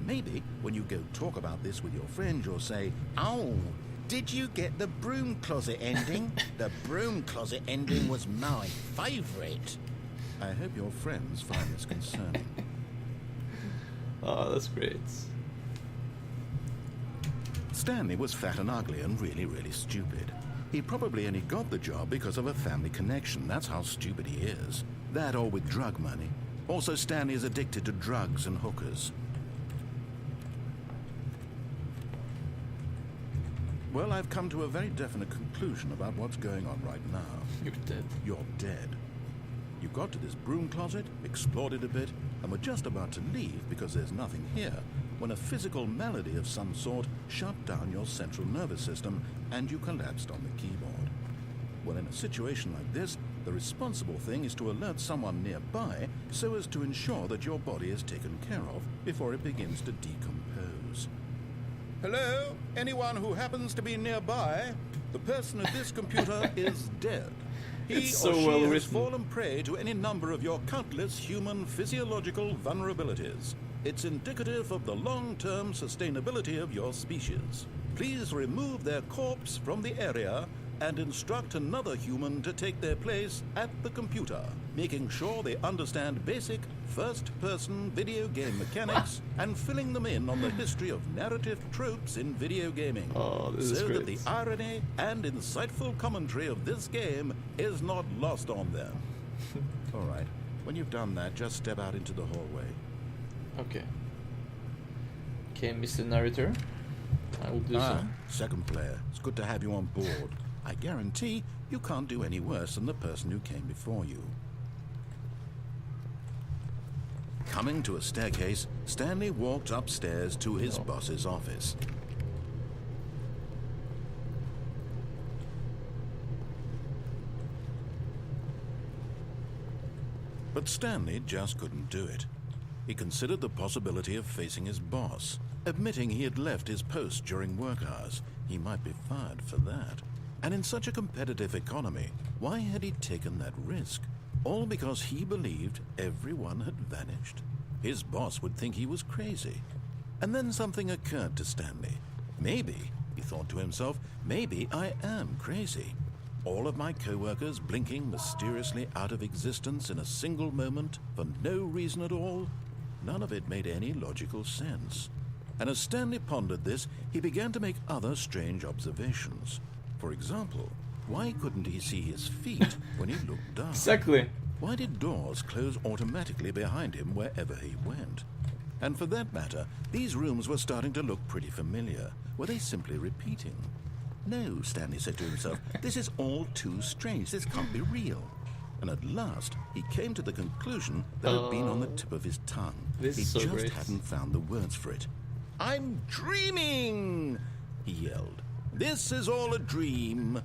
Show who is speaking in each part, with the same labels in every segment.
Speaker 1: Maybe when you go talk about this with your friend, you'll say, "Oh, did you get the broom closet ending? The broom closet ending was my favourite." I hope your friends find this concerning.
Speaker 2: Oh, that's great.
Speaker 1: Stanley was fat and ugly and really, really stupid. He probably only got the job because of a family connection. That's how stupid he is. That or with drug money. Also, Stanley is addicted to drugs and hookers. Well, I've come to a very definite conclusion about what's going on right now.
Speaker 2: You're dead.
Speaker 1: You're dead. You got to this broom closet, explored it a bit, and were just about to leave because there's nothing here, when a physical malady of some sort shut down your central nervous system and you collapsed on the keyboard. Well, in a situation like this, the responsible thing is to alert someone nearby so as to ensure that your body is taken care of before it begins to decompose. Hello? Anyone who happens to be nearby? The person at this computer is dead. He
Speaker 2: It's so
Speaker 1: or she
Speaker 2: well
Speaker 1: has
Speaker 2: written.
Speaker 1: fallen prey to any number of your countless human physiological vulnerabilities. It's indicative of the long-term sustainability of your species. Please remove their corpse from the area and instruct another human to take their place at the computer, making sure they understand basic first-person video game mechanics and filling them in on the history of narrative tropes in video gaming,
Speaker 2: Oh, this is
Speaker 1: so that
Speaker 2: great.
Speaker 1: the irony and insightful commentary of this game is not lost on them. All right, when you've done that, just step out into the hallway.
Speaker 2: Okay. Okay, Mr. Narrator. I will do so.
Speaker 1: Second player, it's good to have you on board. I guarantee you can't do any worse than the person who came before you. Coming to a staircase, Stanley walked upstairs to his boss's office. But Stanley just couldn't do it. He considered the possibility of facing his boss, admitting he had left his post during work hours. He might be fired for that. And in such a competitive economy, why had he taken that risk? All because he believed everyone had vanished. His boss would think he was crazy. And then something occurred to Stanley. Maybe, he thought to himself, maybe I am crazy. All of my co-workers blinking mysteriously out of existence in a single moment for no reason at all. None of it made any logical sense. And as Stanley pondered this, he began to make other strange observations. For example, why couldn't he see his feet when he looked down?
Speaker 2: Exactly.
Speaker 1: Why did doors close automatically behind him wherever he went? And for that matter, these rooms were starting to look pretty familiar. Were they simply repeating? No, Stanley said to himself, this is all too strange. This can't be real. And at last, he came to the conclusion that had been on the tip of his tongue.
Speaker 2: This
Speaker 1: He
Speaker 2: is so
Speaker 1: just
Speaker 2: great.
Speaker 1: hadn't found the words for it. "I'm dreaming!" he yelled. "This is all a dream."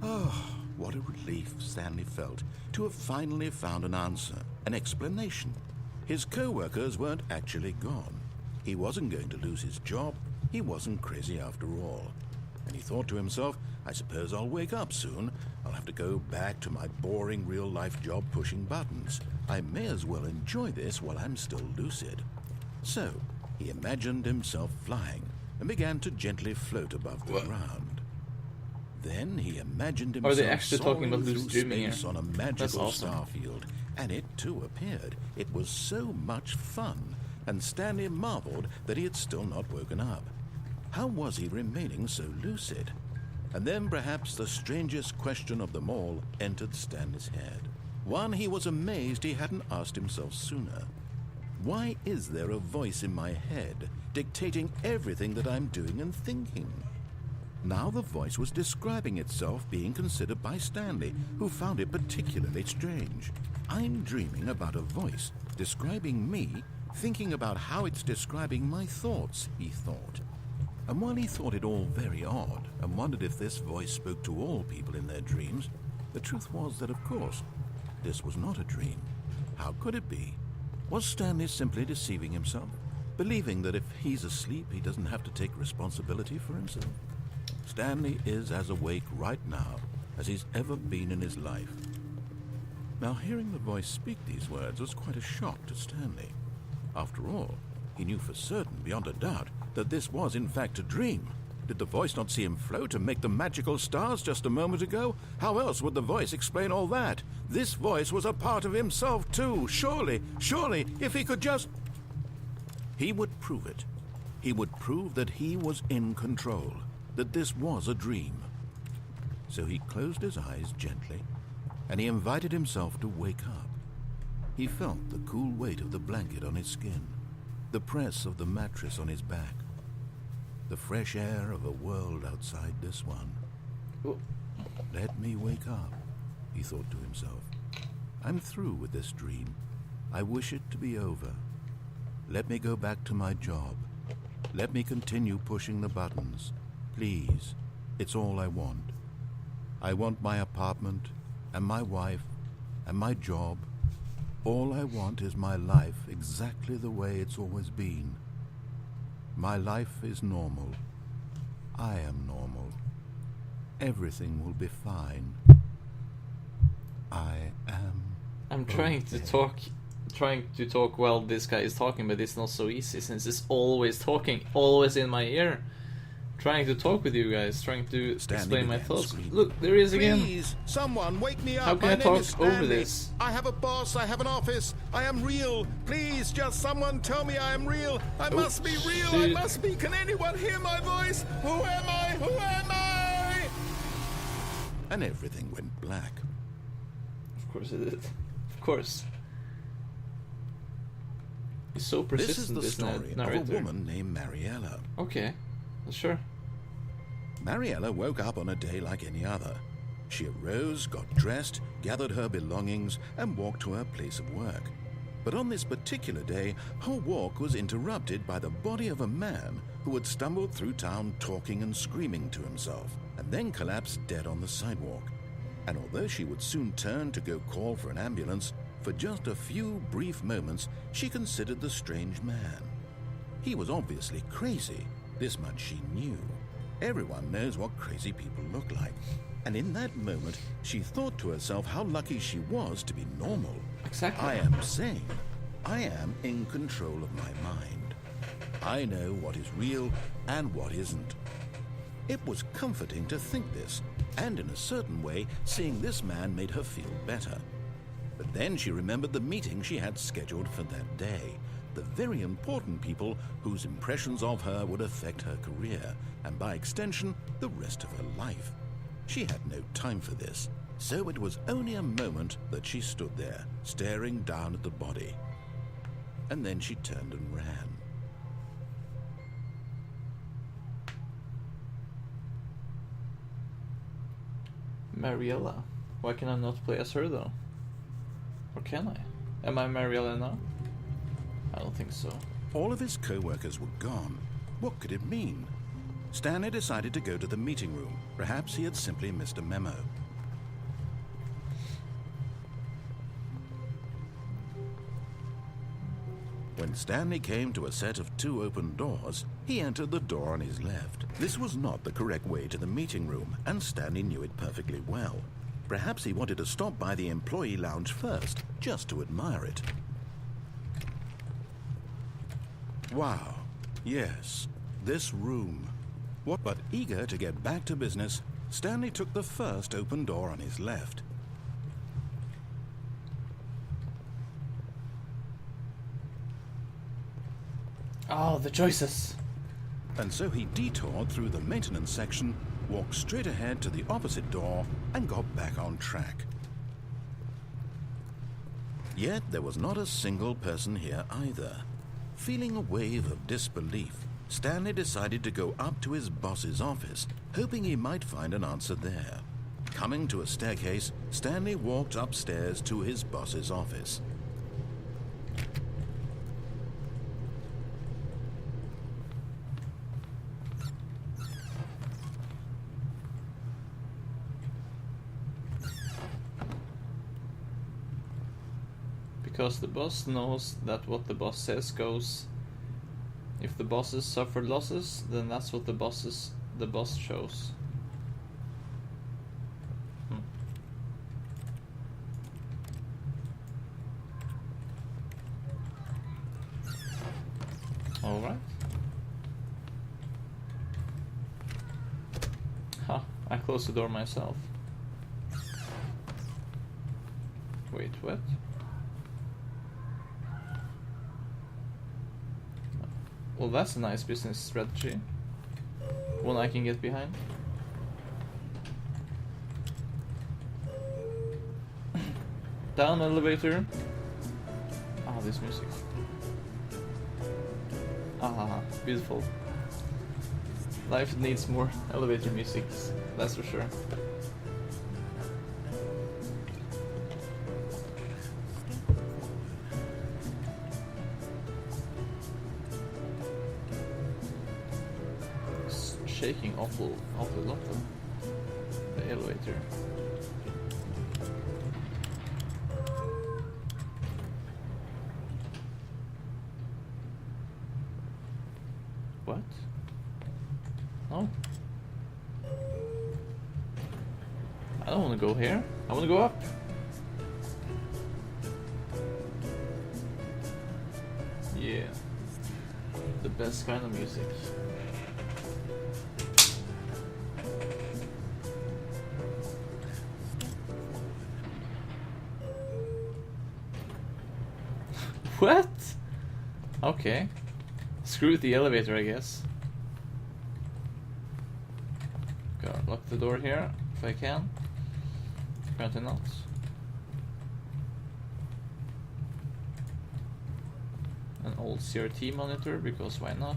Speaker 1: Oh, what a relief Stanley felt to have finally found an answer, an explanation. His co-workers weren't actually gone. He wasn't going to lose his job. He wasn't crazy after all. And he thought to himself, I suppose I'll wake up soon. I'll have to go back to my boring real-life job pushing buttons. I may as well enjoy this while I'm still lucid. So, he imagined himself flying and began to gently float above the ground. Then he imagined
Speaker 2: Are
Speaker 1: himself
Speaker 2: they actually talking
Speaker 1: soaring
Speaker 2: about
Speaker 1: through
Speaker 2: lucid dreaming
Speaker 1: space
Speaker 2: here?
Speaker 1: on a
Speaker 2: That's
Speaker 1: magical
Speaker 2: awesome.
Speaker 1: star field, and it too appeared. It was so much fun, and Stanley marveled that he had still not woken up. How was he remaining so lucid? And then perhaps the strangest question of them all entered Stanley's head. One he was amazed he hadn't asked himself sooner. Why is there a voice in my head dictating everything that I'm doing and thinking? Now the voice was describing itself being considered by Stanley, who found it particularly strange. I'm dreaming about a voice describing me, thinking about how it's describing my thoughts, he thought. And while he thought it all very odd and wondered if this voice spoke to all people in their dreams, the truth was that, of course, this was not a dream. How could it be? Was Stanley simply deceiving himself, believing that if he's asleep, he doesn't have to take responsibility for himself? Stanley is as awake right now as he's ever been in his life. Now, hearing the voice speak these words was quite a shock to Stanley. After all, He knew for certain, beyond a doubt, that this was in fact a dream. Did the voice not see him float and make the magical stars just a moment ago? How else would the voice explain all that? This voice was a part of himself too. Surely, if he could just... He would prove it. He would prove that he was in control, that this was a dream. So he closed his eyes gently, and he invited himself to wake up. He felt the cool weight of the blanket on his skin, the press of the mattress on his back, the fresh air of a world outside this one. Let me wake up, he thought to himself. I'm through with this dream. I wish it to be over. Let me go back to my job. Let me continue pushing the buttons. Please, it's all I want. I want my apartment, and my wife, and my job. All I want is my life exactly the way it's always been. My life is normal. I am normal. Everything will be fine. I am...
Speaker 2: I'm trying to talk while this guy is talking, but it's not so easy since it's always talking, always in my ear. Trying to talk with you guys, trying to explain my thoughts. Look, there he is again.
Speaker 1: Please, someone wake me up.
Speaker 2: How can I talk over this?
Speaker 1: I have a boss, I have an office, I am real. Please, just someone tell me I am real. I must be real,
Speaker 2: shit.
Speaker 1: I must be. Can anyone hear my voice? Who am I? Who am I? And everything went black.
Speaker 2: Of course it did. Of course. He's so
Speaker 1: This is
Speaker 2: persistent,
Speaker 1: the story of
Speaker 2: narrator.
Speaker 1: a woman named Mariella.
Speaker 2: Okay, sure.
Speaker 1: Mariella woke up on a day like any other. She arose, got dressed, gathered her belongings, and walked to her place of work. But on this particular day, her walk was interrupted by the body of a man who had stumbled through town talking and screaming to himself, and then collapsed dead on the sidewalk. And although she would soon turn to go call for an ambulance, for just a few brief moments she considered the strange man. He was obviously crazy, this much she knew. Everyone knows what crazy people look like. And in that moment, she thought to herself how lucky she was to be normal.
Speaker 2: Exactly.
Speaker 1: I am sane. I am in control of my mind. I know what is real and what isn't. It was comforting to think this, and in a certain way, seeing this man made her feel better. But then she remembered the meeting she had scheduled for that day, the very important people whose impressions of her would affect her career, and by extension, the rest of her life. She had no time for this, so it was only a moment that she stood there, staring down at the body. And then she turned and ran.
Speaker 2: Mariella. Why can I not play as her though? Or can I? Am I Mariella now? I don't think so.
Speaker 1: All of his co-workers were gone. What could it mean? Stanley decided to go to the meeting room. Perhaps he had simply missed a memo. When Stanley came to a set of 2 open doors, he entered the door on his left. This was not the correct way to the meeting room, and Stanley knew it perfectly well. Perhaps he wanted to stop by the employee lounge first, just to admire it. Wow, yes, this room. But eager to get back to business, Stanley took the first open door on his left.
Speaker 2: Oh, the choices.
Speaker 1: And so he detoured through the maintenance section, walked straight ahead to the opposite door, and got back on track. Yet there was not a single person here either. Feeling a wave of disbelief, Stanley decided to go up to his boss's office, hoping he might find an answer there. Coming to a staircase, Stanley walked upstairs to his boss's office.
Speaker 2: Because the boss knows that what the boss says goes. If the bosses suffer losses, then that's what the boss shows. I closed the door myself. Wait, what? Well, that's a nice business strategy. One I can get behind. Down elevator. Ah, this music. Ah, beautiful. Life needs more elevator music, that's for sure. It's shaking awful lot of the elevator. What? Oh. I don't want to go here. I want to go up. Yeah. The best kind of music. What? Okay. Screw the elevator, I guess. Gotta lock the door here, if I can. Apparently not. An old CRT monitor, because why not?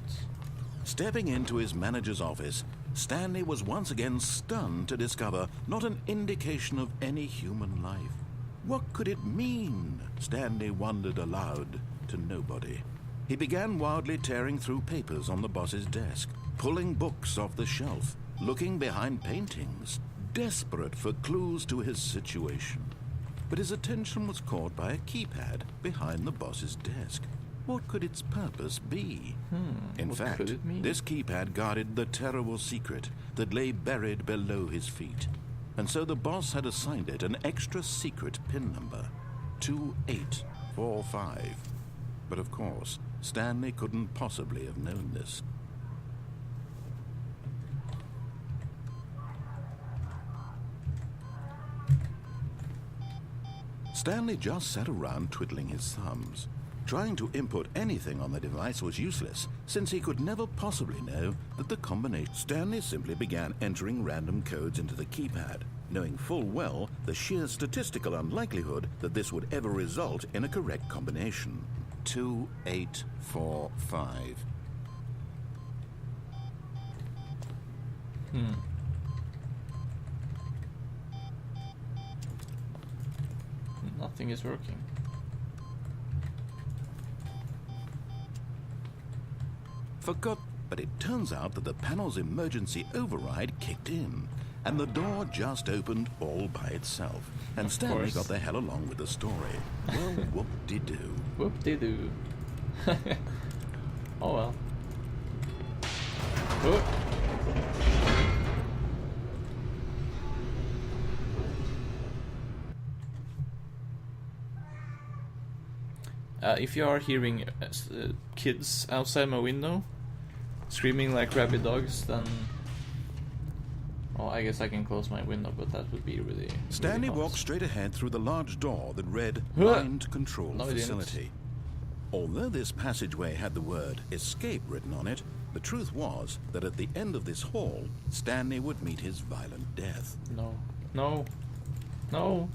Speaker 1: Stepping into his manager's office, Stanley was once again stunned to discover not an indication of any human life. What could it mean? Stanley wondered aloud to nobody. He began wildly tearing through papers on the boss's desk, pulling books off the shelf, looking behind paintings, desperate for clues to his situation. But his attention was caught by a keypad behind the boss's desk. What could its purpose be? In fact, this keypad guarded the terrible secret that lay buried below his feet. And so the boss had assigned it an extra secret PIN number, 2845. But of course, Stanley couldn't possibly have known this. Stanley just sat around twiddling his thumbs. Trying to input anything on the device was useless, since he could never possibly know that the combination... Stanley simply began entering random codes into the keypad, knowing full well the sheer statistical unlikelihood that this would ever result in a correct combination. 2845.
Speaker 2: Nothing is working.
Speaker 1: But it turns out that the panel's emergency override kicked in, and the door just opened all by itself. And Stanley got the hell along with the story. Well, whoop-de-doo.
Speaker 2: Whoop-de-doo. Oh well. Whoop. If you are hearing kids outside my window screaming like rabid dogs, then... Oh, I guess I can close my window, but that would be really...
Speaker 1: Stanley walked straight ahead through the large door that read Mind Control Facility. Although this passageway had the word escape written on it, the truth was that at the end of this hall, Stanley would meet his violent death.
Speaker 2: No. No. No.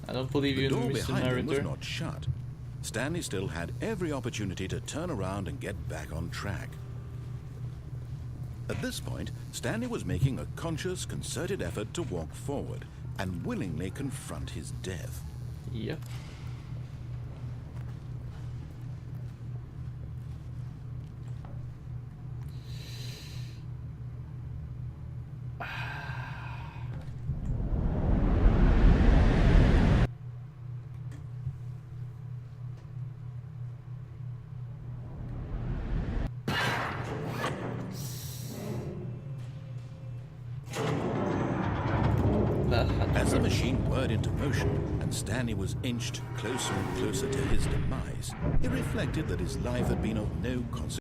Speaker 2: I don't believe you, Mr. Narrator.
Speaker 1: The door behind him was not shut. Stanley still had every opportunity to turn around and get back on track. At this point, Stanley was making a conscious, concerted effort to walk forward and willingly confront his death.
Speaker 2: Yep.
Speaker 1: As the machine whirred into motion and Stanley was inched closer and closer to his demise, he reflected that his life had been of no consequence.